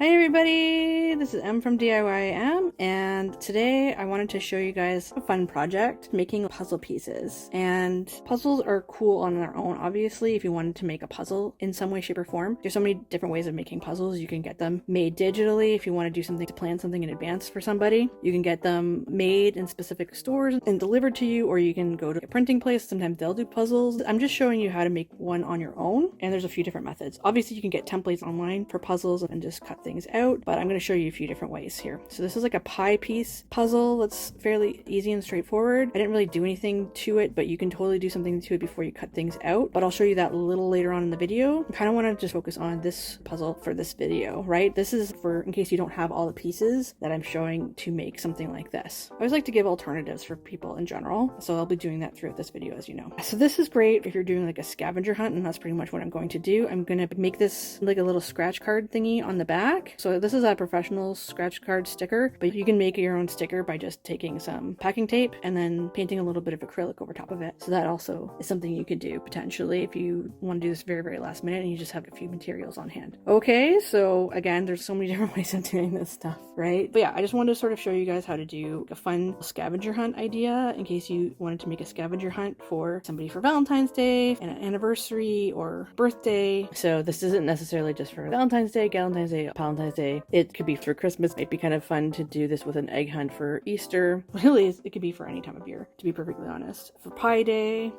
Hi everybody, this is Em from DIYM, and today I wanted to show you guys a fun project, making puzzle pieces. And puzzles are cool on their own, obviously, if you wanted to make a puzzle in some way, shape, or form. There's so many different ways of making puzzles. You can get them made digitally if you want to do something to plan something in advance for somebody. You can get them made in specific stores and delivered to you, or you can go to a printing place. Sometimes they'll do puzzles. I'm just showing you how to make one on your own, and there's a few different methods. Obviously, you can get templates online for puzzles and just cut things out, but I'm going to show you a few different ways here. So this is like a pie piece puzzle that's fairly easy and straightforward. I didn't really do anything to it, but you can totally do something to it before you cut things out, but I'll show you that a little later on in the video. I kind of want to just focus on this puzzle for this video, right? This is for in case you don't have all the pieces that I'm showing to make something like this. I always like to give alternatives for people in general, so I'll be doing that throughout this video, as you know. So this is great if you're doing like a scavenger hunt, and that's pretty much what I'm going to do. I'm going to make this like a little scratch card thingy on the back. So this is a professional scratch card sticker, but you can make your own sticker by just taking some packing tape and then painting a little bit of acrylic over top of it. So that also is something you could do potentially if you want to do this very, very last minute and you just have a few materials on hand. Okay, so again, there's so many different ways of doing this stuff, right? But yeah, I just wanted to sort of show you guys how to do a fun scavenger hunt idea in case you wanted to make a scavenger hunt for somebody for Valentine's Day, an anniversary, or birthday. So this isn't necessarily just for Valentine's Day, Valentine's Day. It could be for Christmas. It might be kind of fun to do this with an egg hunt for Easter. Really, it could be for any time of year, to be perfectly honest. For Pie Day,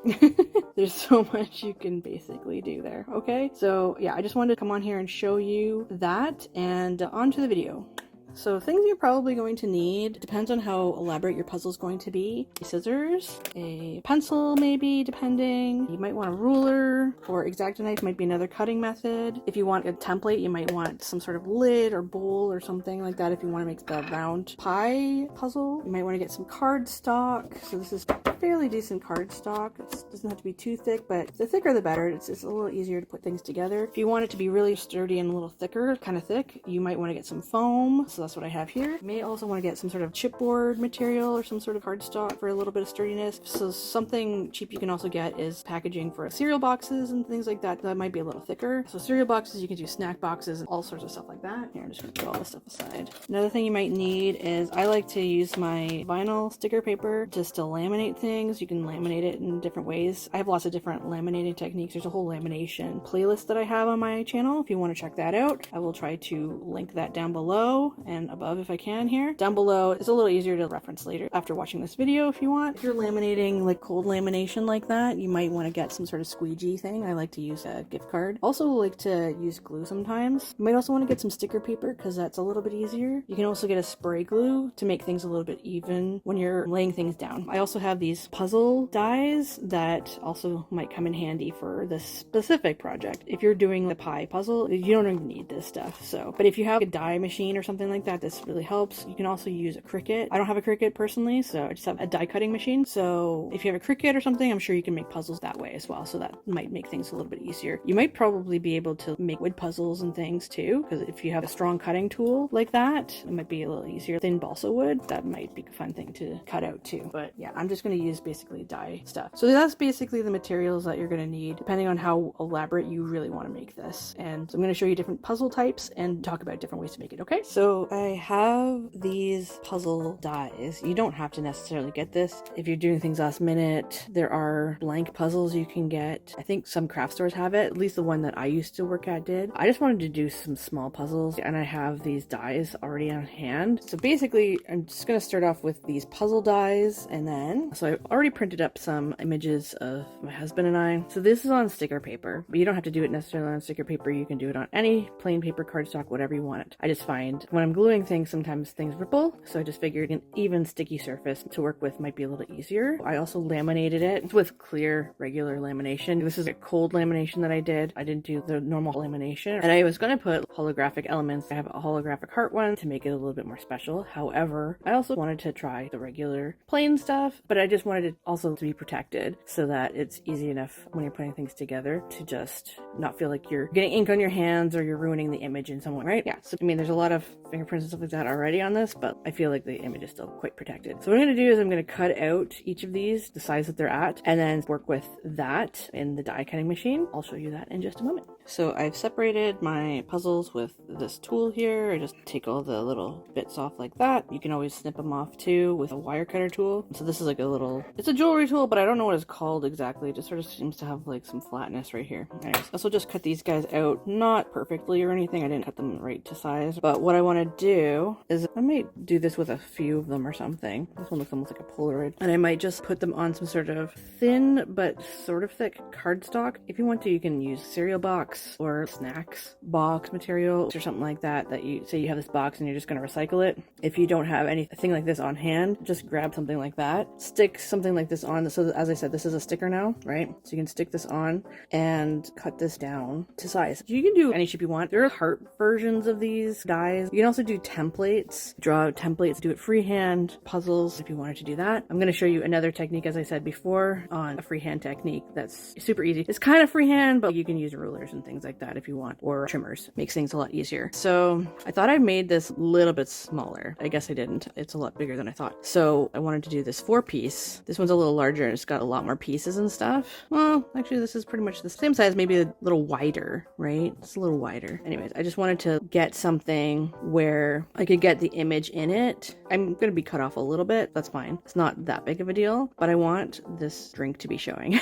there's so much you can basically do there, okay? So yeah, I just wanted to come on here and show you that, and on to the video. So things you're probably going to need, depends on how elaborate your puzzle is going to be. Scissors, a pencil maybe, depending. You might want a ruler, or X-Acto knife might be another cutting method. If you want a template, you might want some sort of lid or bowl or something like that if you want to make the round pie puzzle. You might want to get some cardstock. So this is fairly decent cardstock. It doesn't have to be too thick, but the thicker the better. It's a little easier to put things together. If you want it to be really sturdy and a little thicker, kind of thick, you might want to get some foam. So that's what I have here. You may also want to get some sort of chipboard material or some sort of cardstock for a little bit of sturdiness. So something cheap you can also get is packaging for cereal boxes and things like that. That might be a little thicker. So cereal boxes, you can do snack boxes and all sorts of stuff like that. Here, I'm just going to put all this stuff aside. Another thing you might need is I like to use my vinyl sticker paper just to laminate things. You can laminate it in different ways. I have lots of different laminating techniques. There's a whole lamination playlist that I have on my channel if you want to check that out. I will try to link that down below and above if I can here. Down below, it's a little easier to reference later after watching this video if you want. If you're laminating like cold lamination like that, you might want to get some sort of squeegee thing. I like to use a gift card. Also like to use glue sometimes. You might also want to get some sticker paper because that's a little bit easier. You can also get a spray glue to make things a little bit even when you're laying things down. I also have these puzzle dies that also might come in handy for this specific project. If you're doing the pie puzzle, you don't even need this stuff. So, but if you have a die machine or something like that, this really helps. You can also use a Cricut. I don't have a Cricut personally, so I just have a die cutting machine. So if you have a Cricut or something, I'm sure you can make puzzles that way as well. So that might make things a little bit easier. You might probably be able to make wood puzzles and things too, because if you have a strong cutting tool like that, it might be a little easier. Thin balsa wood, that might be a fun thing to cut out too. But yeah, I'm just going to use basically die stuff. So that's basically the materials that you're going to need depending on how elaborate you really want to make this. And I'm going to show you different puzzle types and talk about different ways to make it, okay? So I have these puzzle dies. You don't have to necessarily get this if you're doing things last minute. There are blank puzzles you can get. I think some craft stores have it, at least the one that I used to work at did. I just wanted to do some small puzzles and I have these dies already on hand. So basically I'm just going to start off with these puzzle dies, and then so I've already printed up some images of my husband and I. So this is on sticker paper, but you don't have to do it necessarily on sticker paper. You can do it on any plain paper, cardstock, whatever you want. I just find when I'm gluing things, sometimes things ripple, so I just figured an even sticky surface to work with might be a little easier. I also laminated it with clear regular lamination. This is a cold lamination that I did. I didn't do the normal lamination, and I was going to put holographic elements. I have a holographic heart one to make it a little bit more special. However, I also wanted to try the regular plain stuff, but I just wanted it also to be protected so that it's easy enough when you're putting things together to just not feel like you're getting ink on your hands or you're ruining the image in some way, right? Yeah, so I mean there's a lot of fingerprint fingerprints and stuff like that already on this, but I feel like the image is still quite protected. So what I'm going to do is I'm going to cut out each of these, the size that they're at, and then work with that in the die cutting machine. I'll show you that in just a moment. So I've separated my puzzles with this tool here. I just take all the little bits off like that. You can always snip them off too with a wire cutter tool. So this is like a little, it's a jewelry tool, but I don't know what it's called exactly. It just sort of seems to have like some flatness right here. Anyways, this will just cut these guys out, not perfectly or anything. I didn't cut them right to size, but what I want to do is I might do this with a few of them or something. This one looks almost like a Polaroid, and I might just put them on some sort of thin but sort of thick cardstock. If you want to, you can use cereal box or snacks box material or something like that, that you say you have this box and you're just going to recycle it. If you don't have anything like this on hand, just grab something like that, stick something like this on. So as I said, this is a sticker now, right? So you can stick this on and cut this down to size. You can do any shape you want. There are heart versions of these dies. You can also do templates, draw out templates, do it freehand, puzzles if you wanted to do that. I'm going to show you another technique, as I said before, on a freehand technique that's super easy. It's kind of freehand, but you can use rulers and things like that if you want, or trimmers. Makes things a lot easier. So I thought I made this a little bit smaller. I guess I didn't. It's a lot bigger than I thought. So I wanted to do this 4-piece. This one's a little larger and it's got a lot more pieces and stuff. Well, actually this is pretty much the same size, maybe a little wider, right? It's a little wider. Anyways, I just wanted to get something where I could get the image in it. I'm going to be cut off a little bit. That's fine. It's not that big of a deal, but I want this drink to be showing.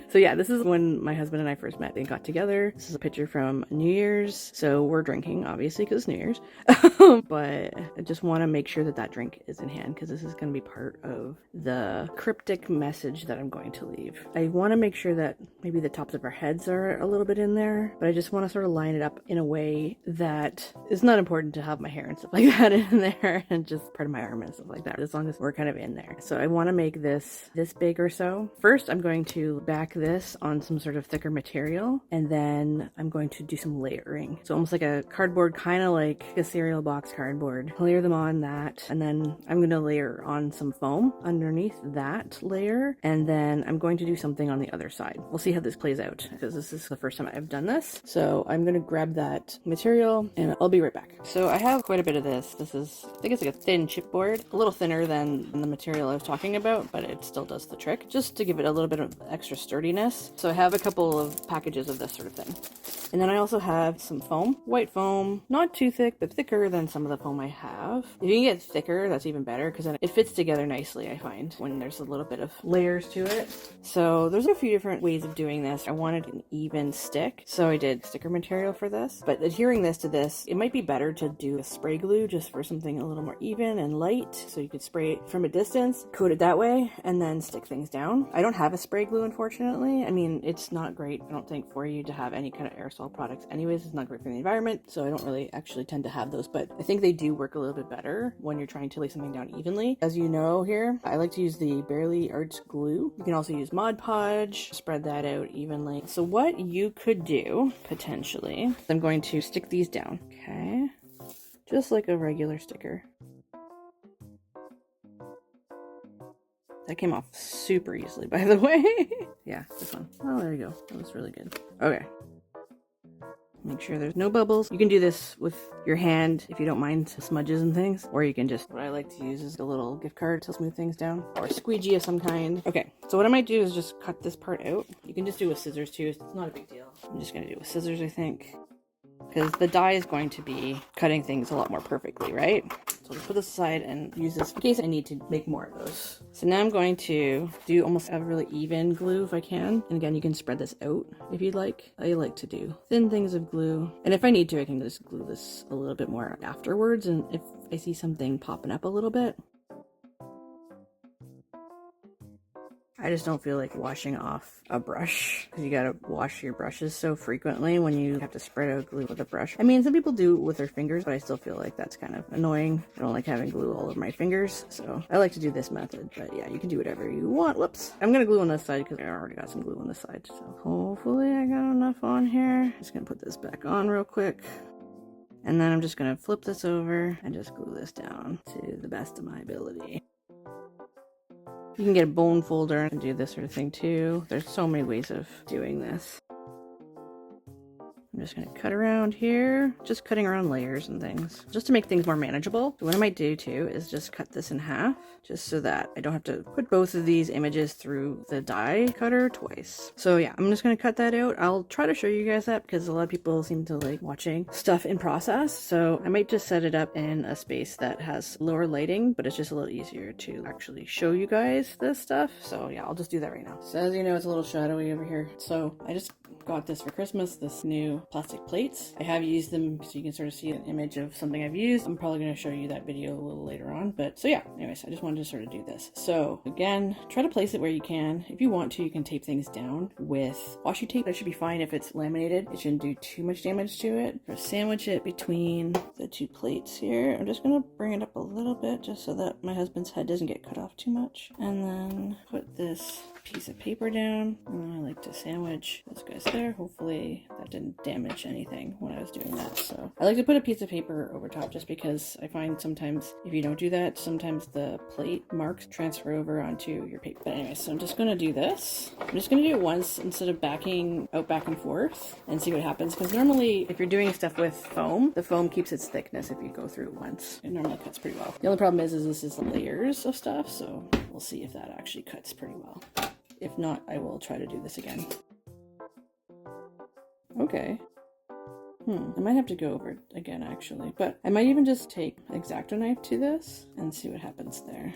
So yeah, this is when my husband and I first met. They got together. This is a picture from New Year's. So we're drinking, obviously, because it's New Year's. But I just want to make sure that that drink is in hand, because this is going to be part of the cryptic message that I'm going to leave. I want to make sure that maybe the tops of our heads are a little bit in there, but I just want to sort of line it up in a way that it's not important to have my hair and stuff like that in there, and just part of my arm and stuff like that, as long as we're kind of in there. So I want to make this big or so. First, I'm going to back this on some sort of thicker material, and then I'm going to do some layering. So almost like a cardboard, kind of like a cereal box cardboard. Layer them on that, and then I'm going to layer on some foam underneath that layer, and then I'm going to do something on the other side. We'll see how this plays out, because this is the first time I've done this. So I'm going to grab that material and I'll be right back. So I have quite a bit of this. This is, I think it's like a thin chipboard, a little thinner than the material I was talking about, but it still does the trick, just to give it a little bit of extra sturdiness. So I have a couple of packages of this sort of thing. And then I also have some foam, white foam, not too thick, but thicker than some of the foam I have. If you can get thicker, that's even better, because then it fits together nicely, I find, when there's a little bit of layers to it. So there's a few different ways of doing this. I wanted an even stick, so I did sticker material for this. But adhering this to this, it might be better to do a spray glue just for something a little more even and light, so you could spray it from a distance, coat it that way, and then stick things down. I don't have a spray glue, unfortunately. I mean, it's not great, I don't think, for you to have any kind of aerosol products anyways. It's not great for the environment, so I don't really actually tend to have those, but I think they do work a little bit better when you're trying to lay something down evenly. As you know here, I like to use the Barely Arts glue. You can also use Mod Podge, spread that out evenly. So what you could do, potentially, I'm going to stick these down, okay? Just like a regular sticker. That came off super easily, by the way. Yeah, this one. Oh, there you go. That was really good. Okay. Make sure there's no bubbles. You can do this with your hand if you don't mind smudges and things, or you can just, what I like to use is a little gift card to smooth things down, or a squeegee of some kind. Okay, so what I might do is just cut this part out. You can just do it with scissors too, it's not a big deal. I'm just gonna do it with scissors, I think, because the die is going to be cutting things a lot more perfectly, right? So I'll put this aside and use this in case I need to make more of those. So now I'm going to do almost a really even glue if I can. And again, you can spread this out if you'd like. I like to do thin things of glue. And if I need to, I can just glue this a little bit more afterwards. And if I see something popping up a little bit, I just don't feel like washing off a brush, because you gotta wash your brushes so frequently when you have to spread out glue with a brush. I mean, some people do it with their fingers, but I still feel like that's kind of annoying. I don't like having glue all over my fingers, so I like to do this method. But yeah, you can do whatever you want. Whoops. I'm gonna glue on this side because I already got some glue on this side, so hopefully I got enough on here. Just gonna put this back on real quick. And then I'm just gonna flip this over and just glue this down to the best of my ability. You can get a bone folder and do this sort of thing too. There's so many ways of doing this. I'm just going to cut around here, just cutting around layers and things, just to make things more manageable. So what I might do too is just cut this in half, just so that I don't have to put both of these images through the die cutter twice. So yeah, I'm just going to cut that out. I'll try to show you guys that because a lot of people seem to like watching stuff in process. So I might just set it up in a space that has lower lighting, but it's just a little easier to actually show you guys this stuff. So yeah, I'll just do that right now. So as you know, it's a little shadowy over here. So I just got this for Christmas, this new plastic plates. I have used them so you can sort of see an image of something I've used. I'm probably going to show you that video a little later on, but so yeah, anyways, I just wanted to sort of do this. So again, try to place it where you can. If you want to, you can tape things down with washi tape. That should be fine if it's laminated. It shouldn't do too much damage to it. Just sandwich it between the two plates here. I'm just going to bring it up a little bit just so that my husband's head doesn't get cut off too much. And then put this piece of paper down. And I like to sandwich those guys there. Hopefully that didn't damage anything when I was doing that. So I like to put a piece of paper over top just because I find sometimes if you don't do that, sometimes the plate marks transfer over onto your paper. But anyway, so I'm just going to do this. I'm just going to do it once instead of backing out back and forth and see what happens. Because normally if you're doing stuff with foam, the foam keeps its thickness if you go through it once. It normally cuts pretty well. The only problem is this is layers of stuff. So we'll see if that actually cuts pretty well. If not, I will try to do this again. Okay. I might have to go over it again actually, but I might even just take an X-Acto knife to this and see what happens there.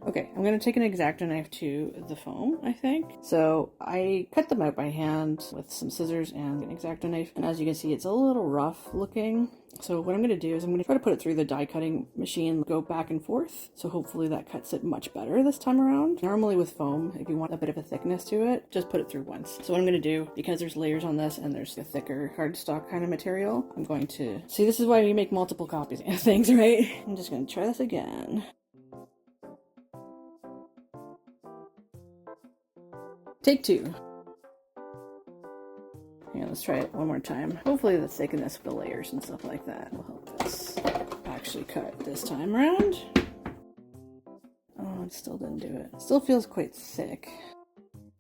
Okay, I'm gonna take an X-Acto knife to the foam, I think. So I cut them out by hand with some scissors and an X-Acto knife, and as you can see, it's a little rough looking. So what I'm going to do is I'm going to try to put it through the die cutting machine, go back and forth. So hopefully that cuts it much better this time around. Normally with foam, if you want a bit of a thickness to it, just put it through once. So what I'm going to do, because there's layers on this and there's a thicker cardstock kind of material, I'm going to, see, this is why you make multiple copies of things, right? I'm just going to try this again. Take two. Yeah, let's try it one more time. Hopefully the thickness of the layers and stuff like that will help us actually cut this time around. Oh, it still didn't do it. It still feels quite thick.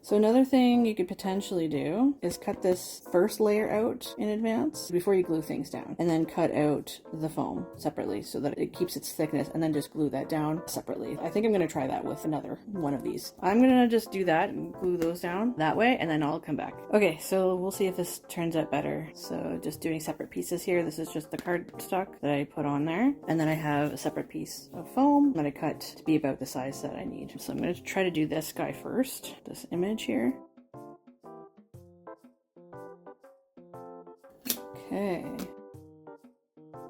So another thing you could potentially do is cut this first layer out in advance before you glue things down, and then cut out the foam separately so that it keeps its thickness, and then just glue that down separately. I think I'm going to try that with another one of these. I'm going to just do that and glue those down that way, and then I'll come back. Okay, so we'll see if this turns out better. So just doing separate pieces here. This is just the cardstock that I put on there, and then I have a separate piece of foam that I cut to be about the size that I need. So I'm going to try to do this guy first, this image here. Okay,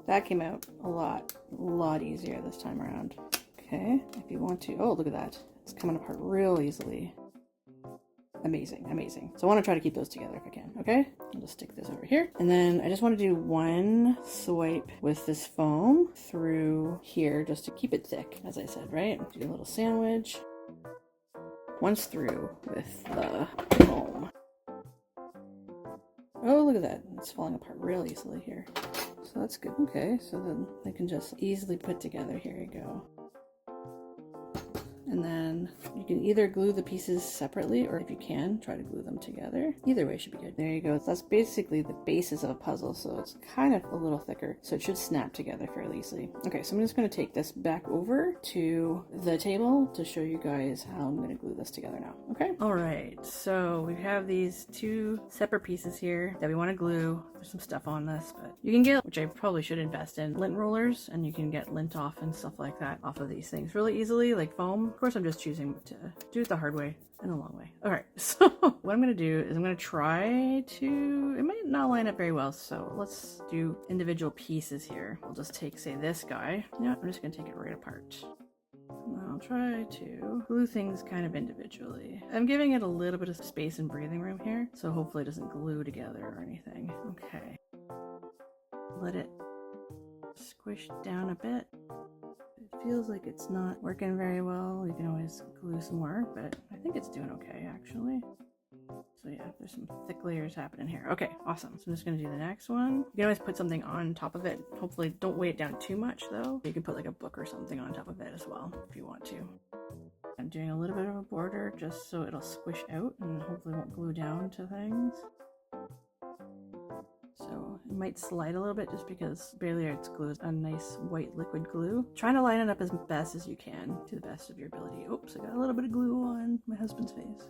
that came out a lot easier this time around. Okay, if you want to, oh, look at that, it's coming apart real easily. Amazing, amazing. So I want to try to keep those together if I can. Okay, I'll just stick this over here, and then I just want to do one swipe with this foam through here just to keep it thick, as I said, right? Do a little sandwich once through with the foam. Oh, look at that. It's falling apart real easily here. So that's good. Okay, so then they can just easily put together. Here you go. And then you can either glue the pieces separately, or if you can, try to glue them together. Either way should be good. There you go. That's basically the basis of a puzzle, so it's kind of a little thicker, so it should snap together fairly easily. Okay, so I'm just going to take this back over to the table to show you guys how I'm going to glue this together now. Okay? Alright, so we have these two separate pieces here that we want to glue. There's some stuff on this, but you can get, which I probably should invest in, lint rollers, and you can get lint off and stuff like that off of these things really easily, like foam. Of course, I'm just choosing to do it the hard way and the long way. All right, so what I'm going to do is I'm going to try to, it might not line up very well, so let's do individual pieces here. We'll just take, say, this guy. Yeah, I'm just going to take it right apart. I'll try to glue things kind of individually. I'm giving it a little bit of space and breathing room here, so hopefully it doesn't glue together or anything. Okay. Let it squish down a bit. It feels like it's not working very well. You can always glue some more, but I think it's doing okay, actually. So yeah, there's some thick layers happening here. Okay, awesome. So I'm just gonna do the next one. You can always put something on top of it. Hopefully don't weigh it down too much though. You can put like a book or something on top of it as well, if you want to. I'm doing a little bit of a border just so it'll squish out and hopefully won't glue down to things. might slide a little bit just because Barely Arts glue is a nice white liquid glue. Trying to line it up as best as you can to the best of your ability. Oops, I got a little bit of glue on my husband's face.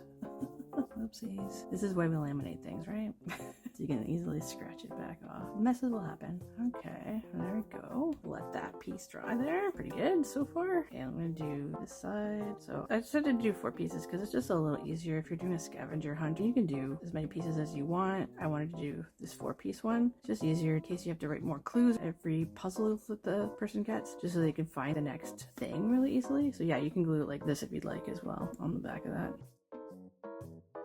Oopsies. This is why we laminate things, right? So you can easily scratch it back off. Messes will happen. Okay, there we go. Let that piece dry there. Pretty good so far. Okay, I'm gonna do this side. So I decided to do 4 pieces because it's just a little easier. If you're doing a scavenger hunt, you can do as many pieces as you want. I wanted to do this 4-piece one. It's just easier in case you have to write more clues every puzzle that the person gets, just so they can find the next thing really easily. So yeah, you can glue it like this if you'd like as well on the back of that.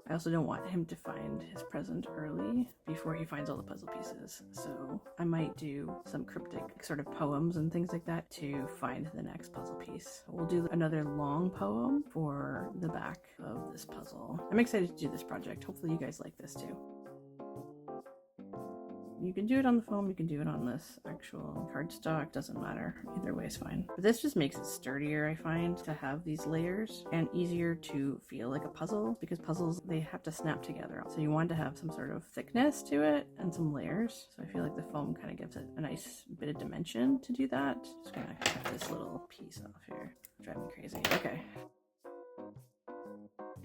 I also don't want him to find his present early before he finds all the puzzle pieces. So I might do some cryptic sort of poems and things like that to find the next puzzle piece. We'll do another long poem for the back of this puzzle. I'm excited to do this project. Hopefully you guys like this too. You can do it on the foam, you can do it on this actual cardstock, doesn't matter. Either way is fine. But this just makes it sturdier, I find, to have these layers and easier to feel like a puzzle because puzzles, they have to snap together. So you want to have some sort of thickness to it and some layers. So I feel like the foam kind of gives it a nice bit of dimension to do that. Just gonna cut this little piece off here. Drive me crazy. Okay.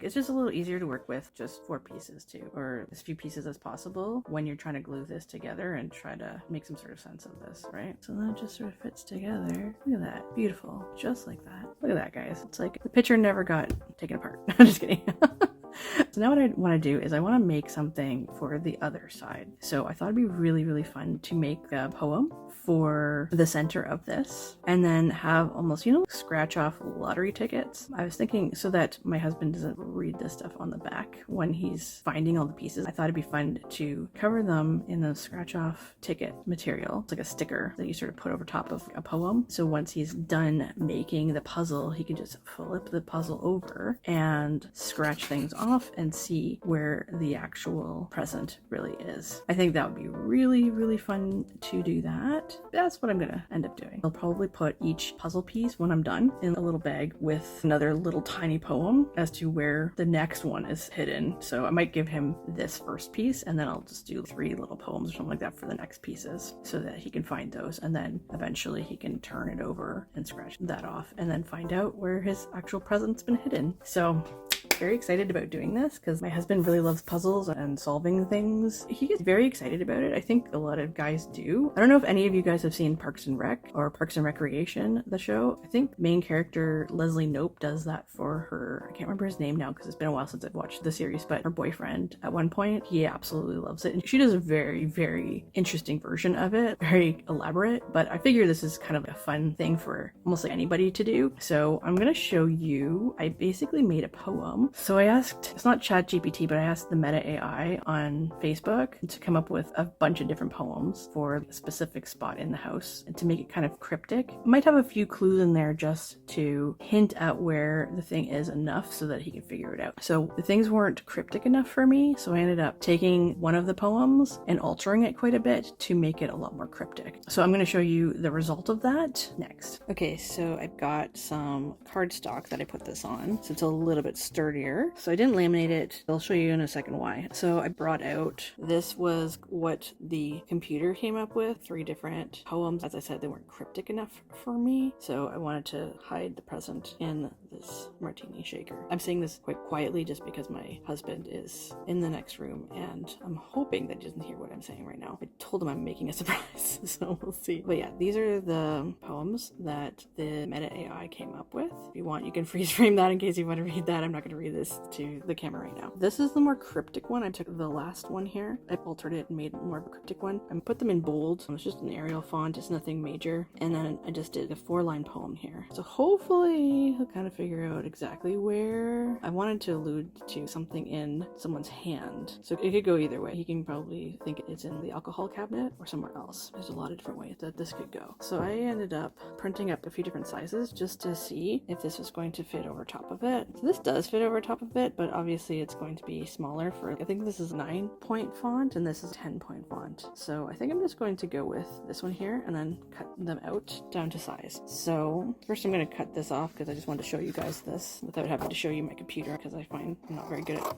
It's just a little easier to work with just 4 pieces too, or as few pieces as possible when you're trying to glue this together and try to make some sort of sense of this, right? So then it just sort of fits together. Look at that. Beautiful. Just like that. Look at that, guys. It's like the picture never got taken apart. I'm just kidding. So now what I want to do is I want to make something for the other side. So I thought it'd be really, really fun to make a poem for the center of this and then have almost, you know, scratch off lottery tickets. I was thinking so that my husband doesn't read this stuff on the back when he's finding all the pieces. I thought it'd be fun to cover them in the scratch off ticket material. It's like a sticker that you sort of put over top of a poem. So once he's done making the puzzle, he can just flip the puzzle over and scratch things off and see where the actual present really is. I think that would be really, really fun to do that. That's what I'm gonna end up doing. I'll probably put each puzzle piece when I'm done in a little bag with another little tiny poem as to where the next one is hidden. So I might give him this first piece and then I'll just do 3 little poems or something like that for the next pieces so that he can find those, and then eventually he can turn it over and scratch that off and then find out where his actual present's been hidden. So very excited about doing this because my husband really loves puzzles and solving things. He gets very excited about it. I think a lot of guys do. I don't know if any of you guys have seen Parks and Rec or Parks and Recreation, the show. I think main character Leslie Knope does that for her, I can't remember his name now because it's been a while since I've watched the series, but her boyfriend at one point, he absolutely loves it. And she does a very, very interesting version of it, very elaborate, but I figure this is kind of a fun thing for almost like anybody to do. So I'm going to show you, I basically made a poem. So I asked, it's not ChatGPT, but I asked the Meta AI on Facebook to come up with a bunch of different poems for a specific spot in the house and to make it kind of cryptic. I might have a few clues in there just to hint at where the thing is enough so that he can figure it out. So the things weren't cryptic enough for me, so I ended up taking one of the poems and altering it quite a bit to make it a lot more cryptic. So I'm going to show you the result of that next. Okay, so I've got some cardstock that I put this on, so it's a little bit sturdier. So I didn't laminate it. I'll show you in a second why. So I brought out, this was what the computer came up with, 3 different poems. As I said, they weren't cryptic enough for me, so I wanted to hide the present in this martini shaker. I'm saying this quite quietly just because my husband is in the next room and I'm hoping that he doesn't hear what I'm saying right now. I told him I'm making a surprise, so we'll see. But yeah, these are the poems that the Meta AI came up with. If you want, you can freeze frame that in case you want to read that. I'm not going to read this to the camera right now. This is the more cryptic one. I took the last one here. I altered it and made more of a cryptic one. I put them in bold. It's just an Arial font. It's nothing major. And then I just did a 4-line poem here. So hopefully he'll kind of figure out exactly where. I wanted to allude to something in someone's hand. So it could go either way. He can probably think it's in the alcohol cabinet or somewhere else. There's a lot of different ways that this could go. So I ended up printing up a few different sizes just to see if this was going to fit over top of it. So this does fit over top of it, but obviously it's going to be smaller for, I think this is 9-point font and this is 10-point font. So I think I'm just going to go with this one here and then cut them out down to size. So first I'm going to cut this off because I just wanted to show you guys this without having to show you my computer because I find I'm not very good at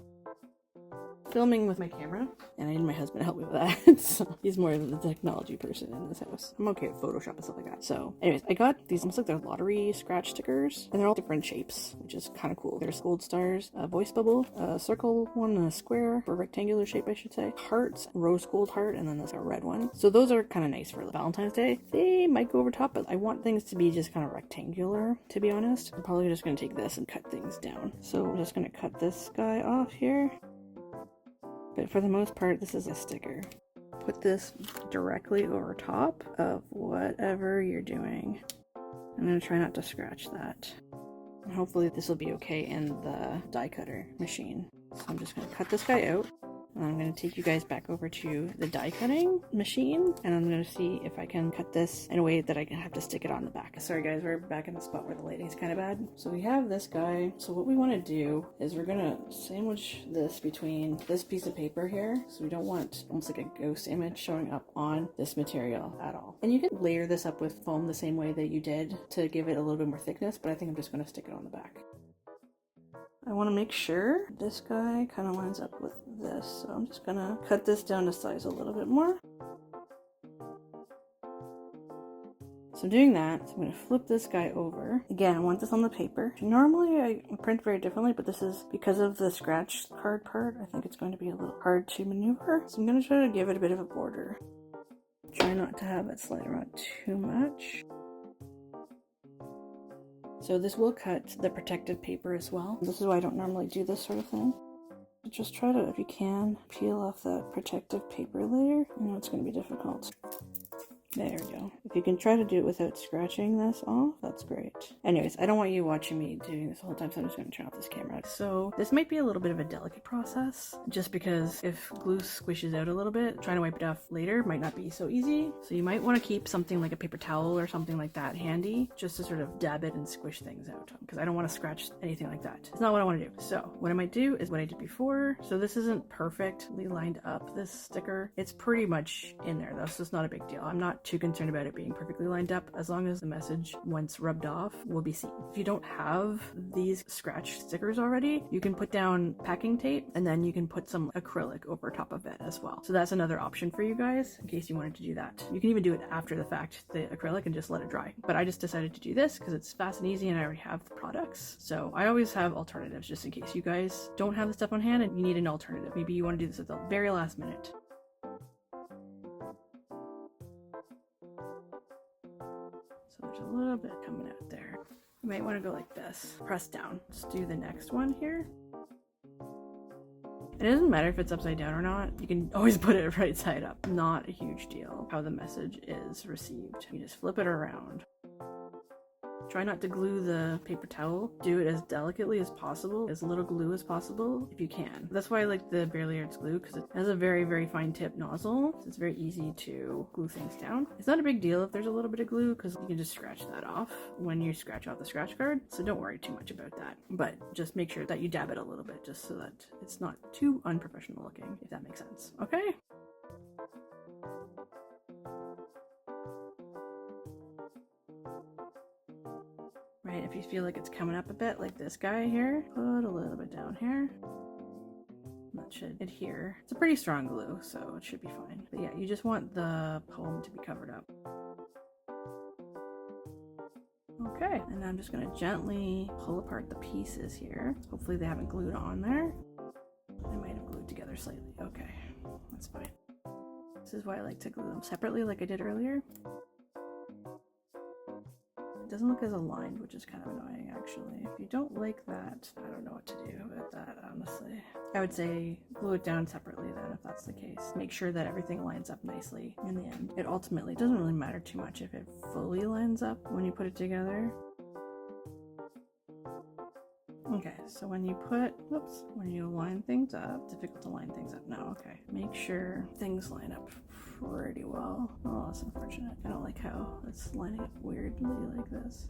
filming with my camera, and I need my husband to help me with that. So he's more of the technology person in this house. I'm okay with Photoshop and stuff like that. So anyways, I got these almost like they're lottery scratch stickers, and they're all different shapes, which is kind of cool. There's gold stars, a voice bubble, a circle one, and a square, or rectangular shape I should say, hearts, rose gold heart, and then there's a red one. So those are kind of nice for Valentine's Day. They might go over top, but I want things to be just kind of rectangular, to be honest. I'm probably just going to take this and cut things down. So we're just going to cut this guy off here. But for the most part, this is a sticker. Put this directly over top of whatever you're doing. I'm going to try not to scratch that. And hopefully this will be okay in the die cutter machine. So I'm just going to cut this guy out. And I'm going to take you guys back over to the die cutting machine, and I'm going to see if I can cut this in a way that I can have to stick it on the back. Sorry guys, we're back in the spot where the lighting's kind of bad. So we have this guy. So what we want to do is we're going to sandwich this between this piece of paper here. So we don't want almost like a ghost image showing up on this material at all. And you can layer this up with foam the same way that you did to give it a little bit more thickness, but I think I'm just going to stick it on the back. I want to make sure this guy kind of lines up with this, so I'm just gonna cut this down to size a little bit more. So I'm doing that, so I'm gonna flip this guy over. Again, I want this on the paper. Normally I print very differently, but this is because of the scratch card part. I think it's going to be a little hard to maneuver, so I'm gonna try to give it a bit of a border. Try not to have it slide around too much. So this will cut the protective paper as well. This is why I don't normally do this sort of thing. Just try to, if you can, peel off that protective paper layer. I know it's going to be difficult. There we go. If you can try to do it without scratching this off, that's great. Anyways, I don't want you watching me doing this the whole time, so I'm just going to turn off this camera. So this might be a little bit of a delicate process, just because if glue squishes out a little bit, trying to wipe it off later might not be so easy. So you might want to keep something like a paper towel or something like that handy, just to sort of dab it and squish things out, because I don't want to scratch anything like that. It's not what I want to do. So what I might do is what I did before. So this isn't perfectly lined up, this sticker. It's pretty much in there though, so it's not a big deal. I'm not too concerned about it being perfectly lined up, as long as the message, once rubbed off, will be seen. If you don't have these scratch stickers already, you can put down packing tape, and then you can put some acrylic over top of it as well. So that's another option for you guys, in case you wanted to do that. You can even do it after the fact, the acrylic, and just let it dry. But I just decided to do this because it's fast and easy, and I already have the products. So I always have alternatives, just in case you guys don't have the stuff on hand and you need an alternative. Maybe you want to do this at the very last minute. So there's a little bit coming out there. You might want to go like this. Press down. Let's do the next one here. It doesn't matter if it's upside down or not. You can always put it right side up. Not a huge deal how the message is received. You just flip it around. Try not to glue the paper towel. Do it as delicately as possible, as little glue as possible if you can. That's why I like the Barely Arts glue, because it has a very, very fine tip nozzle. So it's very easy to glue things down. It's not a big deal if there's a little bit of glue, because you can just scratch that off when you scratch off the scratch card. So don't worry too much about that. But just make sure that you dab it a little bit, just so that it's not too unprofessional looking, if that makes sense. Okay? Right, if you feel like it's coming up a bit, like this guy here, put a little bit down here. That should adhere. It's a pretty strong glue, so it should be fine. But yeah, you just want the poem to be covered up. Okay, and I'm just gonna gently pull apart the pieces here. Hopefully they haven't glued on there. They might have glued together slightly. Okay, that's fine. This is why I like to glue them separately like I did earlier. Doesn't look as aligned, which is kind of annoying actually. If you don't like that, I don't know what to do about that, honestly. I would say glue it down separately then, if that's the case. Make sure that everything lines up nicely in the end. It ultimately doesn't really matter too much if it fully lines up when you put it together. Okay, so when you line things up, it's difficult to line things up now, okay. Make sure things line up pretty well. Oh, that's unfortunate. I don't like how it's lining up weirdly like this.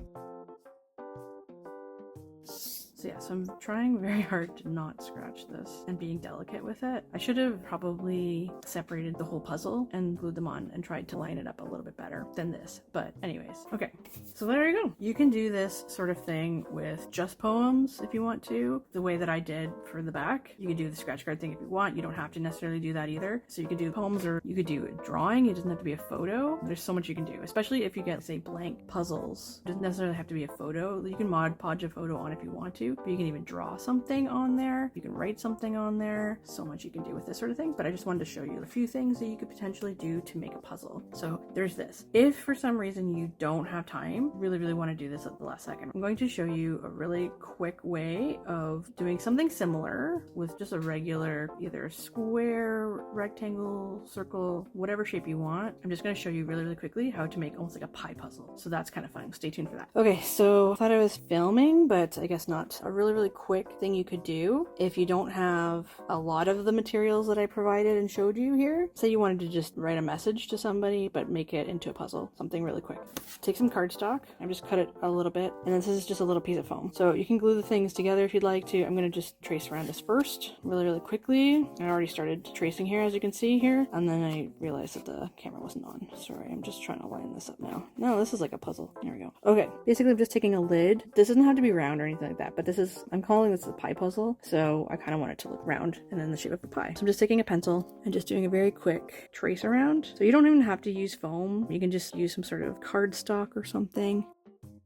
So yeah, so I'm trying very hard to not scratch this and being delicate with it. I should have probably separated the whole puzzle and glued them on and tried to line it up a little bit better than this. But anyways, okay. So there you go. You can do this sort of thing with just poems if you want to, the way that I did for the back. You can do the scratch card thing if you want. You don't have to necessarily do that either. So you could do poems, or you could do a drawing. It doesn't have to be a photo. There's so much you can do, especially if you get, say, blank puzzles. It doesn't necessarily have to be a photo. You can Mod Podge a photo on if you want to, but you can even draw something on there. You can write something on there. So much you can do with this sort of thing. But I just wanted to show you a few things that you could potentially do to make a puzzle. So there's this. If for some reason you don't have time, really want to do this at the last second, I'm going to show you a really quick way of doing something similar with just a regular either square, rectangle, circle, whatever shape you want. I'm just going to show you really quickly how to make almost like a pie puzzle. So that's kind of fun. Stay tuned for that. Okay, so I thought I was filming, but I guess not. A really quick thing you could do if you don't have a lot of the materials that I provided and showed you here. Say you wanted to just write a message to somebody, but make it into a puzzle, something really quick. Take some cardstock. I just cut it a little bit, and this is just a little piece of foam. So you can glue the things together if you'd like to. I'm going to just trace around this first really quickly. I already started tracing here, as you can see here, and then I realized that the camera wasn't on. Sorry, I'm just trying to line this up now. No, this is like a puzzle. There we go. Okay, basically I'm just taking a lid. This doesn't have to be round or anything like that, but this is, I'm calling this a pie puzzle, so I kind of want it to look round and in the shape of a pie. So I'm just taking a pencil and just doing a very quick trace around. So you don't even have to use foam. You can just use some sort of cardstock or something.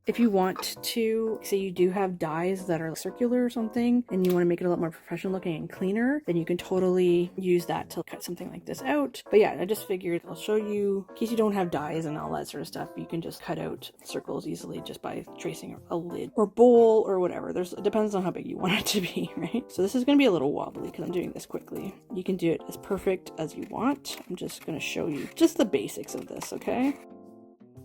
If you want to, say you do have dies that are circular or something, and you want to make it a lot more professional looking and cleaner, then you can totally use that to cut something like this out. But yeah, I just figured I'll show you, in case you don't have dies and all that sort of stuff, you can just cut out circles easily just by tracing a lid or bowl or whatever. It depends on how big you want it to be, right? So this is going to be a little wobbly because I'm doing this quickly. You can do it as perfect as you want. I'm just going to show you just the basics of this, okay?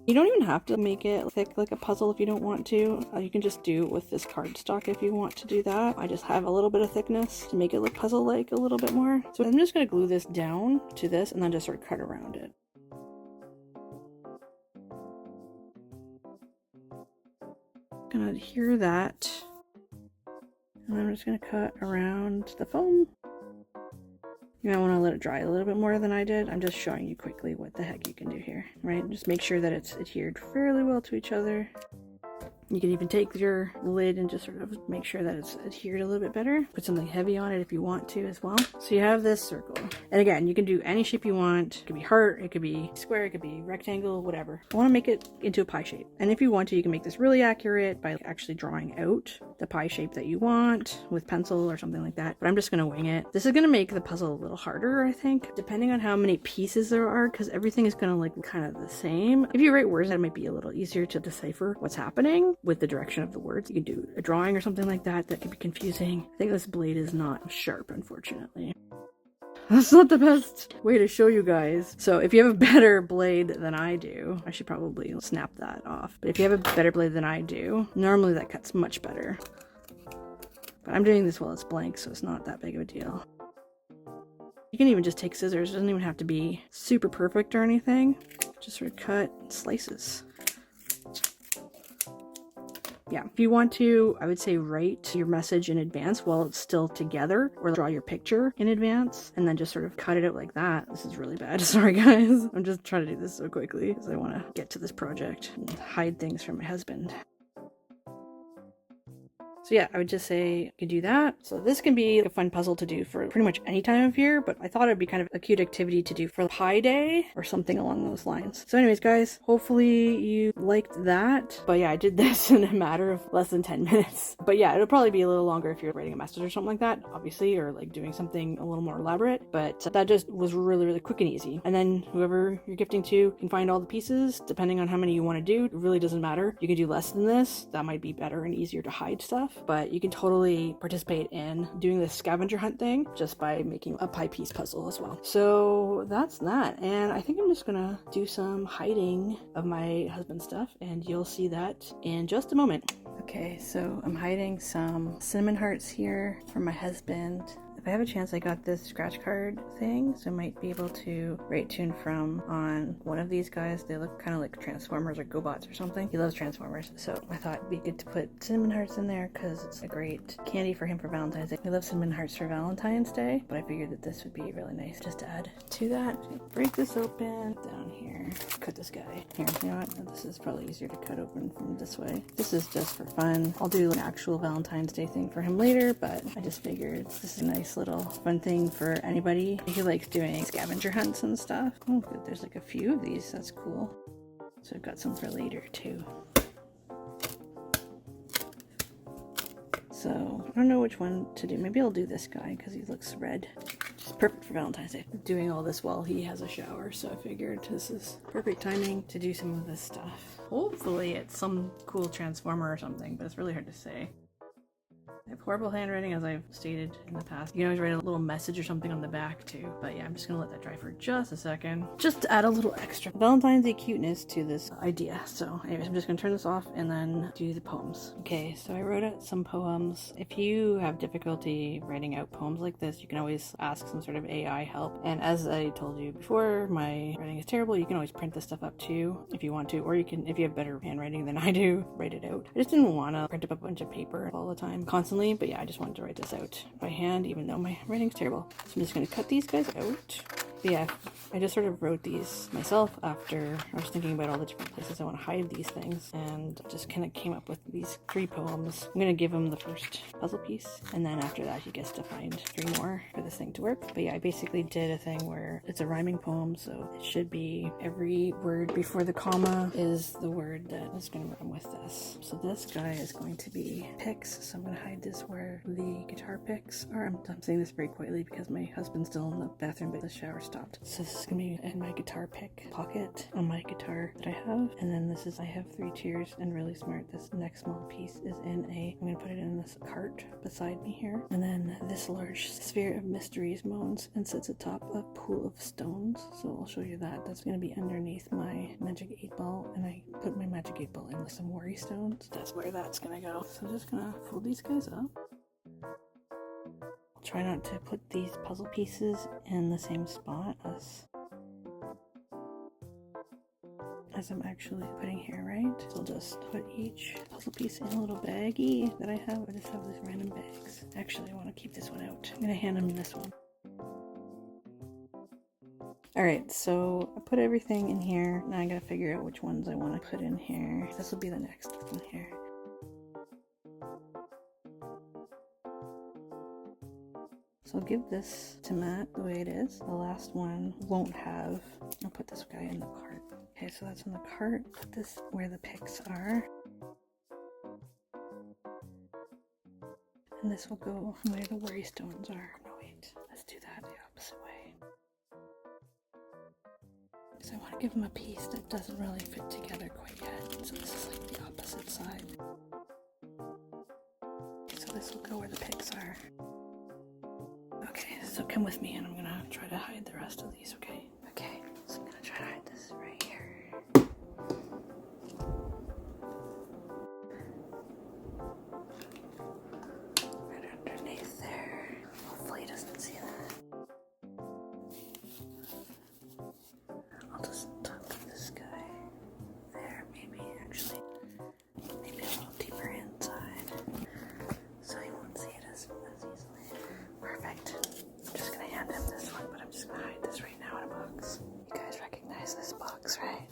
You don't even have to make it thick like a puzzle if you don't want to. You can just do it with this cardstock if you want to do that. I just have a little bit of thickness to make it look puzzle-like a little bit more. So I'm just going to glue this down to this and then just sort of cut around it. Gonna adhere that. And I'm just going to cut around the foam. You might want to let it dry a little bit more than I did. I'm just showing you quickly what the heck you can do here, right? Just make sure that it's adhered fairly well to each other. You can even take your lid and just sort of make sure that it's adhered a little bit better. Put something heavy on it if you want to as well. So you have this circle. And again, you can do any shape you want. It could be heart, it could be square, it could be rectangle, whatever. I want to make it into a pie shape. And if you want to, you can make this really accurate by actually drawing out the pie shape that you want with pencil or something like that. But I'm just going to wing it. This is going to make the puzzle a little harder, I think, depending on how many pieces there are, because everything is going to look kind of the same. If you write words, that might be a little easier to decipher what's happening with the direction of the words. You can do a drawing or something like that. That could be confusing. I think this blade is not sharp, unfortunately. That's not the best way to show you guys. So if you have a better blade than I do, I should probably snap that off. But if you have a better blade than I do, normally that cuts much better. But I'm doing this while it's blank, so it's not that big of a deal. You can even just take scissors. It doesn't even have to be super perfect or anything. Just sort of cut slices. Yeah, if you want to, I would say write your message in advance while it's still together, or draw your picture in advance and then just sort of cut it out like that. This is really bad. Sorry guys. I'm just trying to do this so quickly because I want to get to this project and hide things from my husband. So yeah, I would just say you could do that. So this can be a fun puzzle to do for pretty much any time of year, but I thought it'd be kind of a cute activity to do for Pie Day or something along those lines. So anyways, guys, hopefully you liked that. But yeah, I did this in a matter of less than 10 minutes. But yeah, it'll probably be a little longer if you're writing a message or something like that, obviously, or like doing something a little more elaborate. But that just was really quick and easy. And then whoever you're gifting to can find all the pieces, depending on how many you want to do. It really doesn't matter. You can do less than this. That might be better and easier to hide stuff. But you can totally participate in doing this scavenger hunt thing just by making a pie piece puzzle as well. So that's that. And I think I'm just gonna do some hiding of my husband's stuff, and you'll see that in just a moment. Okay, so I'm hiding some cinnamon hearts here for my husband. If I have a chance, I got this scratch card thing, so I might be able to write tune from on one of these guys. They look kind of like Transformers or GoBots or something. He loves Transformers, so I thought it'd be good to put cinnamon hearts in there because it's a great candy for him for Valentine's Day. He loves cinnamon hearts for Valentine's Day, but I figured that this would be really nice just to add to that. Break this open down here. Cut this guy. Here, you know what? This is probably easier to cut open from this way. This is just for fun. I'll do an actual Valentine's Day thing for him later, but I just figured this is a nice little fun thing for anybody who likes doing scavenger hunts and stuff. Oh, good. There's like a few of these. That's cool. So I've got some for later too. So I don't know which one to do. Maybe I'll do this guy because he looks red. Just perfect for Valentine's Day. I'm doing all this while he has a shower, so I figured this is perfect timing to do some of this stuff. Hopefully it's some cool transformer or something, but it's really hard to say. I have horrible handwriting, as I've stated in the past. You can always write a little message or something on the back too. But yeah, I'm just gonna let that dry for just a second, just to add a little extra Valentine's Day cuteness to this idea. So anyways, I'm just gonna turn this off and then do the poems. Okay, so I wrote out some poems. If you have difficulty writing out poems like this, you can always ask some sort of AI help. And as I told you before, my writing is terrible. You can always print this stuff up too if you want to, or you can, if you have better handwriting than I do, write it out. I just didn't want to print up a bunch of paper all the time, constantly. But yeah, I just wanted to write this out by hand, even though my writing's terrible. So I'm just going to cut these guys out. But yeah, I just sort of wrote these myself after I was thinking about all the different places I want to hide these things, and just kind of came up with these 3 poems. I'm going to give him the first puzzle piece, and then after that he gets to find 3 more for this thing to work. But yeah, I basically did a thing where it's a rhyming poem, so it should be every word before the comma is the word that is going to rhyme with this. So this guy is going to be picks, so I'm going to hide this where the guitar picks are. I'm saying this very quietly because my husband's still in the bathroom, but the shower stopped. So this is gonna be in my guitar pick pocket on my guitar that I have. And then this is, I have 3 tiers and really smart. This next small piece is in I'm gonna put it in this cart beside me here. And then this large sphere of mysteries moans and sits atop a pool of stones. So I'll show you that. That's gonna be underneath my magic 8-ball, and I put my magic 8-ball in with some worry stones. That's where that's gonna go. So I'm just gonna fold these guys up. Try not to put these puzzle pieces in the same spot as I'm actually putting here, right? So I'll just put each puzzle piece in a little baggie that I have. I just have these random bags. Actually, I want to keep this one out. I'm gonna hand him this one. Alright, so I put everything in here. Now I gotta figure out which ones I want to put in here. This will be the next one here. So I'll give this to Matt the way it is. The last one won't have. I'll put this guy in the cart. Okay, so that's in the cart. Put this where the picks are. And this will go where the worry stones are. No, wait. Let's do that the opposite way. Because I want to give him a piece that doesn't really fit together quite yet. So this is like the opposite side. So this will go where the picks are. Okay, so come with me and I'm gonna try to hide the rest of these, okay? Okay, so I'm gonna try to hide this right here. Right underneath there. Hopefully he doesn't see that. I'll just tuck this guy there, maybe, actually. Maybe a little deeper inside. So he won't see it as easily. Perfect. I'm just gonna hand him this one, but I'm just gonna hide this right now in a box. You guys recognize this box, right?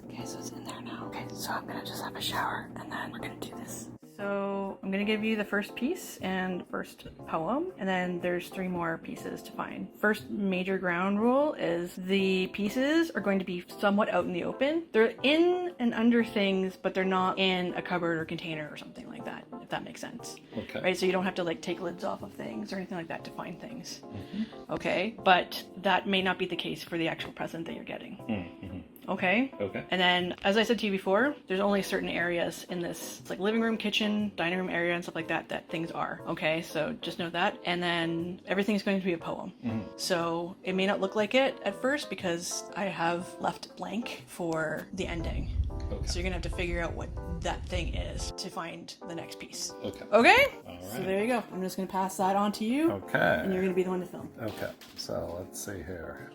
Okay, so it's in there now. Okay, so I'm gonna just have a shower and then we're gonna do this. So I'm gonna give you the first piece and first poem, and then there's 3 more pieces to find. First major ground rule is the pieces are going to be somewhat out in the open. They're in and under things, but they're not in a cupboard or container or something like that, if that makes sense. Okay. Right, so you don't have to like take lids off of things or anything like that to find things. Mm-hmm. Okay, but that may not be the case for the actual present that you're getting. Mm-hmm. Okay? Okay. And then, as I said to you before, there's only certain areas in this, it's like living room, kitchen, dining room area, and stuff like that, that things are. Okay? So just know that. And then everything's going to be a poem. Mm-hmm. So it may not look like it at first because I have left blank for the ending. Okay. So you're gonna have to figure out what that thing is to find the next piece. Okay. Okay? All right. So there you go. I'm just gonna pass that on to you. Okay. And you're gonna be the one to film. Okay. So let's see here.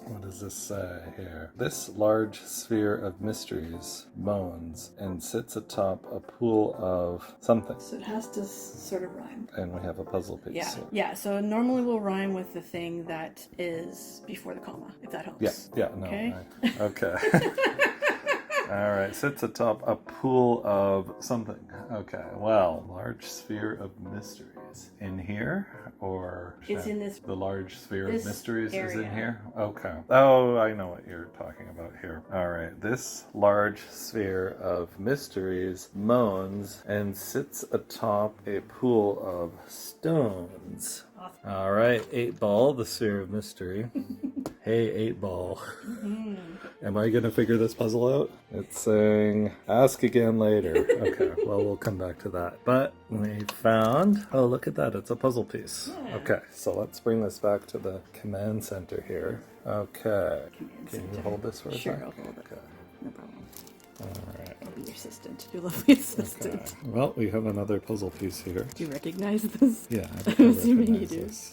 What does this say here? This large sphere of mysteries moans and sits atop a pool of something. So it has to sort of rhyme. And we have a puzzle piece. Yeah. here. Yeah. So normally we'll rhyme with the thing that is before the comma, if that helps. Yeah, no. Okay. Okay. All right, sits atop a pool of something. Okay, well, large sphere of mysteries. In here, or It's in this. the large sphere of this mysteries is area. in here? Okay. Oh, I know what you're talking about here. All right, this large sphere of mysteries moans and sits atop a pool of stones. Awesome. All right, 8-ball, the sphere of mystery. Hey, 8-ball. Am I going to figure this puzzle out? It's saying, ask again later. Okay, well, we'll come back to that. But we found, oh, look at that. It's a puzzle piece. Yeah. Okay, so let's bring this back to the command center here. Okay. Command Can you center. hold this for a Sure, sec? I'll hold it. Okay. No problem. All right. I'll be your assistant. Your lovely assistant. Okay. Well, we have another puzzle piece here. Do you recognize this? Yeah, I'm assuming you do. recognize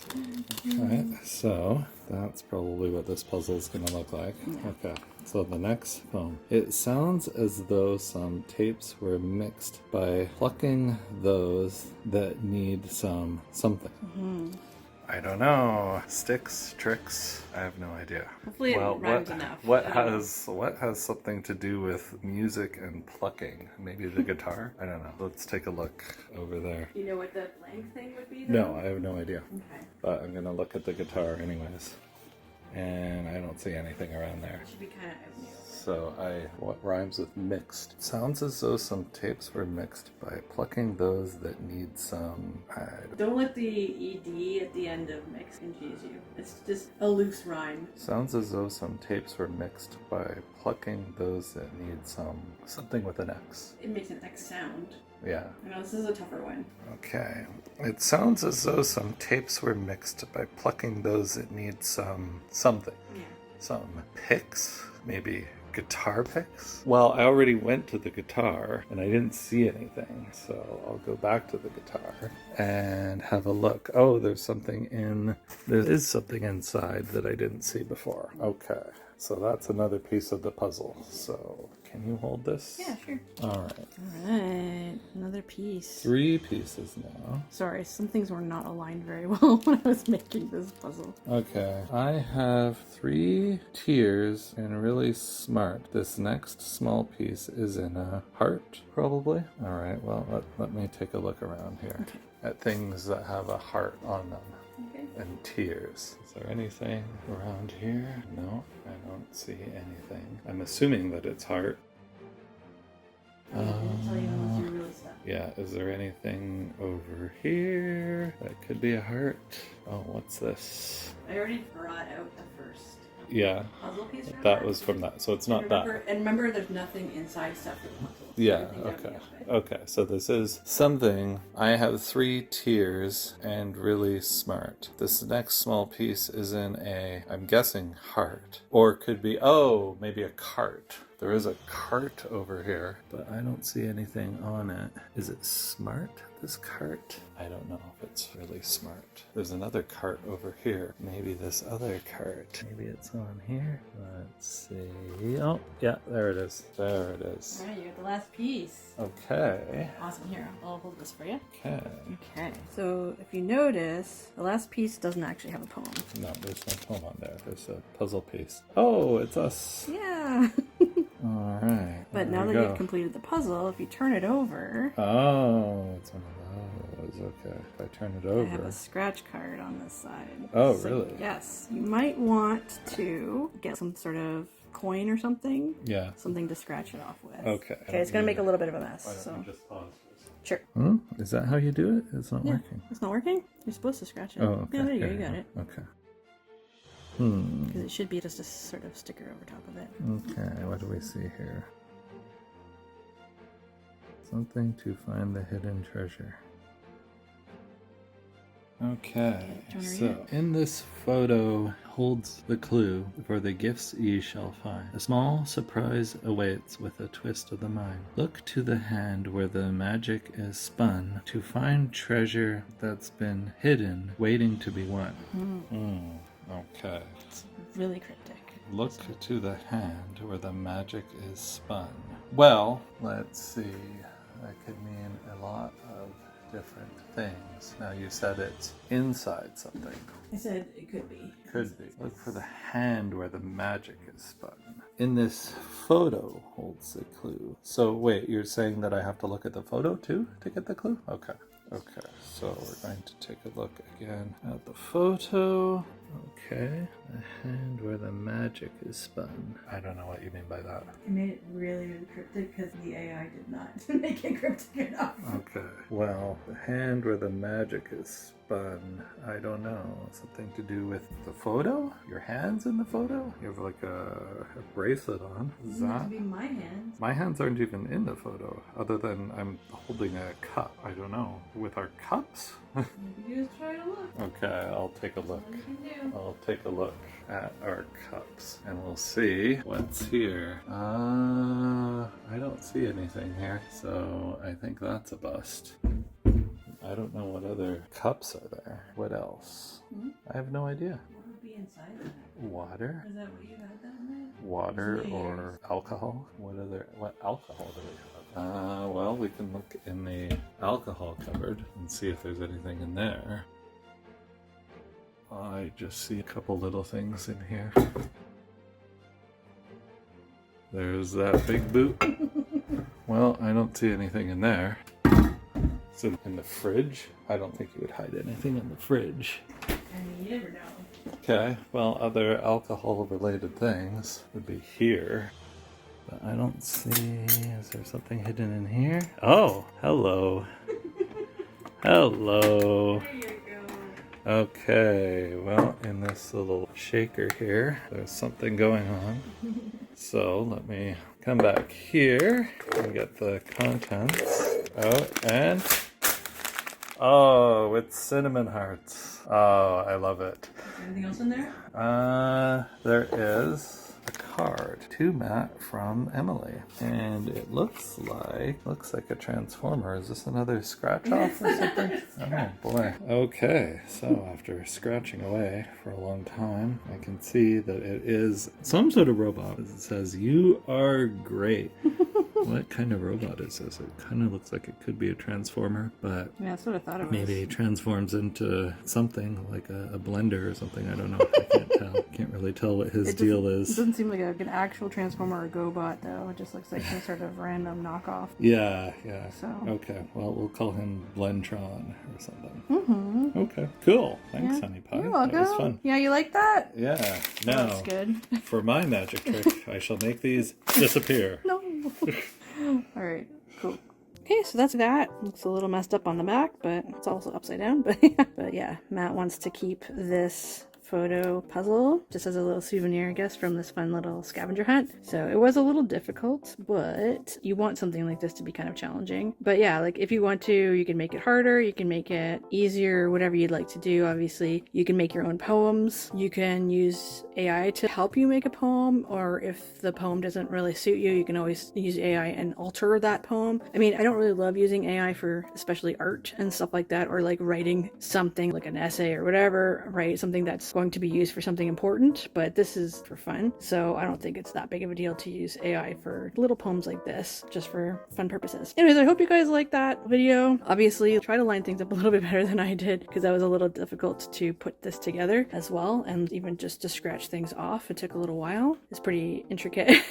this. Okay, so that's probably what this puzzle is going to look like. Yeah. Okay, so the next poem. It sounds as though some tapes were mixed by plucking those that need some something. I don't know. Sticks, tricks. I have no idea. Hopefully it rhymes enough. What I don't know. has something to do with music and plucking? Maybe the guitar? I don't know. Let's take a look over there. Do you know what the blank thing would be? No, I have no idea. Okay. But I'm gonna look at the guitar anyways. And I don't see anything around there. It should be kind of out new. So what rhymes with mixed? Sounds as though some tapes were mixed by plucking those that need some. Don't let the ed at the end of mix confuse you. It's just a loose rhyme. Sounds as though some tapes were mixed by plucking those that need something with an X. It makes an X sound. Yeah. I know this is a tougher one. Okay. It sounds as though some tapes were mixed by plucking those that need something. Yeah. Some picks, maybe. Guitar picks? Well, I already went to the guitar and I didn't see anything, so I'll go back to the guitar and have a look. Oh, there is something inside that I didn't see before. Okay, so that's another piece of the puzzle. So can you hold this? Yeah, sure. All right. All right, another piece. 3 pieces now. Sorry, some things were not aligned very well when I was making this puzzle. Okay, I have 3 tiers and really smart. This next small piece is in a heart, probably. All right, well, let me take a look around here at things that have a heart on them. Okay. And tears. Is there anything around here? No, I don't see anything. I'm assuming that it's heart. I didn't tell you unless you really stuck. Yeah, is there anything over here that could be a heart? Oh, what's this? I already brought out the first Yeah, puzzle piece. Remember? that was from that, so it's not that. And remember, there's nothing inside stuff for the puzzle. Yeah, Everything's out okay. the outside. Okay, so this is something. I have 3 tiers and really smart. This next small piece is in I'm guessing heart. Or it could be, maybe a cart. There is a cart over here, but I don't see anything on it. Is it smart, this cart? I don't know if it's really smart. There's another cart over here. Maybe this other cart. Maybe it's on here. Let's see. Oh, yeah, there it is. There it is. All right, you got the last piece. Okay. Awesome. Here, I'll hold this for you. Okay. Okay. So if you notice, the last piece doesn't actually have a poem. No, there's no poem on there. There's a puzzle piece. Oh, it's us. Yeah. All right. But now that you've completed the puzzle, if you turn it over, Oh, it's one of those. Okay. If I turn it I have over. a scratch card on this side. Oh, So, really? Yes. You might want to get some sort of coin or something. Yeah. Something to scratch it off with. Okay. Okay, it's going to make a little bit of a mess. Why don't So, we just pause for a second? sure. Hmm? Is that how you do it? It's not Yeah. working. It's not working? You're supposed to scratch it. Oh, okay. Yeah, there you go. Here You we got go. it. Okay. Hmm. Because it should be just a sort of sticker over top of it. Okay, what do we see here? Something to find the hidden treasure. Okay, Do you wanna read so in this photo holds the clue for the gifts ye shall find. A small surprise awaits with a twist of the mind. Look to the hand where the magic is spun to find treasure that's been hidden, waiting to be won. Okay. It's really cryptic. Look to the hand where the magic is spun. Well, let's see. That could mean a lot of different things. Now you said it's inside something. I said it could be. Could be. Look for the hand where the magic is spun. In this photo holds the clue. So wait, you're saying that I have to look at the photo too to get the clue? Okay. Okay, so we're going to take a look again at the photo. Okay, the hand where the magic is spun. I don't know what you mean by that. I made it really, really cryptic because the AI did not make it cryptic enough. Okay, well, the hand where the magic is spun, I don't know. Something to do with the photo? Your hand's in the photo? You have like a bracelet on. Is It that? has to be my hands. My hands aren't even in the photo, other than I'm holding a cup. I don't know. With our cups? You just try to look. Okay, I'll take a look. What you can do. I'll take a look at our cups and we'll see what's here. I don't see anything here, so I think that's a bust. I don't know what other cups are there. What else? I have no idea. What would be inside of that? Water? Is that what you had down there? Water or alcohol? What alcohol do we have? Well, we can look in the alcohol cupboard and see if there's anything in there. I just see a couple little things in here. There's that big boot. Well, I don't see anything in there. So in the fridge? I don't think you would hide anything in the fridge. I mean, you never know. Okay, well, other alcohol-related things would be here. But I don't see... Is there something hidden in here? Oh, hello. Hello. There you go. Okay, well, in this little shaker here, there's something going on. So let me come back here and get the contents out and... Oh, it's cinnamon hearts. Oh, I love it. Anything else in there? There is a card to Matt from Emily, and it looks like a transformer. Is this another scratch off or something? Oh boy. Okay, so after scratching away for a long time, I can see that it is some sort of robot. It says, "You are great." What kind of robot is this? It kind of looks like it could be a transformer, but Yeah, that's what I thought it was. maybe it transforms into something like a blender or something. I don't know. I can't tell. Can't really tell what his deal It is. doesn't seem like an actual transformer or GoBot, though. It just looks like some sort of random knockoff. Yeah. So. Okay. Well, we'll call him Blentron or something. Mm-hmm. Okay. Cool. Thanks, Yeah. Honey Pie. You're welcome. That was fun. Yeah, you like that? Yeah. Now, That's good. for my magic trick, I shall make these disappear. No. All right. Cool. Okay, so that's that. Looks a little messed up on the back, but it's also upside down. But yeah, Matt wants to keep this photo puzzle just as a little souvenir, I guess, from this fun little scavenger hunt. So it was a little difficult, but you want something like this to be kind of challenging. But yeah, like if you want to, you can make it harder, you can make it easier, whatever you'd like to do. Obviously, you can make your own poems. You can use AI to help you make a poem, or if the poem doesn't really suit you, you can always use AI and alter that poem. I mean, I don't really love using AI for especially art and stuff like that, or like writing something like an essay or whatever, right? Something that's going to be used for something important, but this is for fun. So I don't think it's that big of a deal to use AI for little poems like this, just for fun purposes. Anyways, I hope you guys liked that video. Obviously, try to line things up a little bit better than I did, because that was a little difficult to put this together as well, and even just to scratch things off, it took a little while. It's pretty intricate.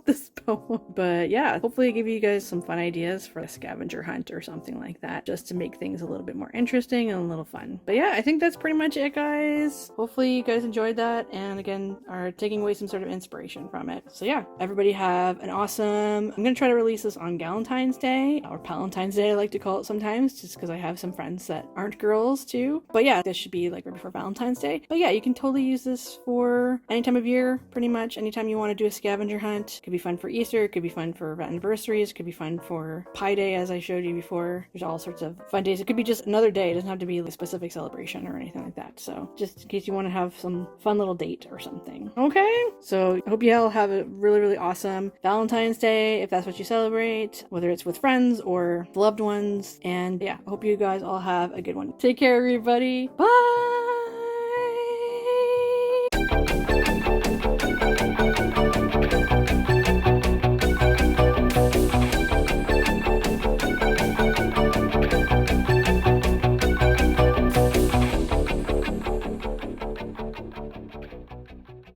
This poem. But yeah, hopefully I give you guys some fun ideas for a scavenger hunt or something like that, just to make things a little bit more interesting and a little fun. But yeah, I think that's pretty much it, guys. Hopefully you guys enjoyed that, and again, are taking away some sort of inspiration from it. So yeah, everybody have an awesome... I'm gonna try to release this on Galentine's Day, or Palentine's Day, I like to call it sometimes, just because I have some friends that aren't girls too. But yeah, this should be like right before Valentine's Day. But yeah, you can totally use this for any time of year, pretty much. Anytime you want to do a scavenger hunt. It could be be fun for Easter, it could be fun for anniversaries, it could be fun for Pi Day, as I showed you before. There's all sorts of fun days. It could be just another day. It doesn't have to be a specific celebration or anything like that. So just in case you want to have some fun little date or something. Okay? So I hope you all have a really, really awesome Valentine's Day, if that's what you celebrate, whether it's with friends or loved ones. And yeah, I hope you guys all have a good one. Take care, everybody. Bye!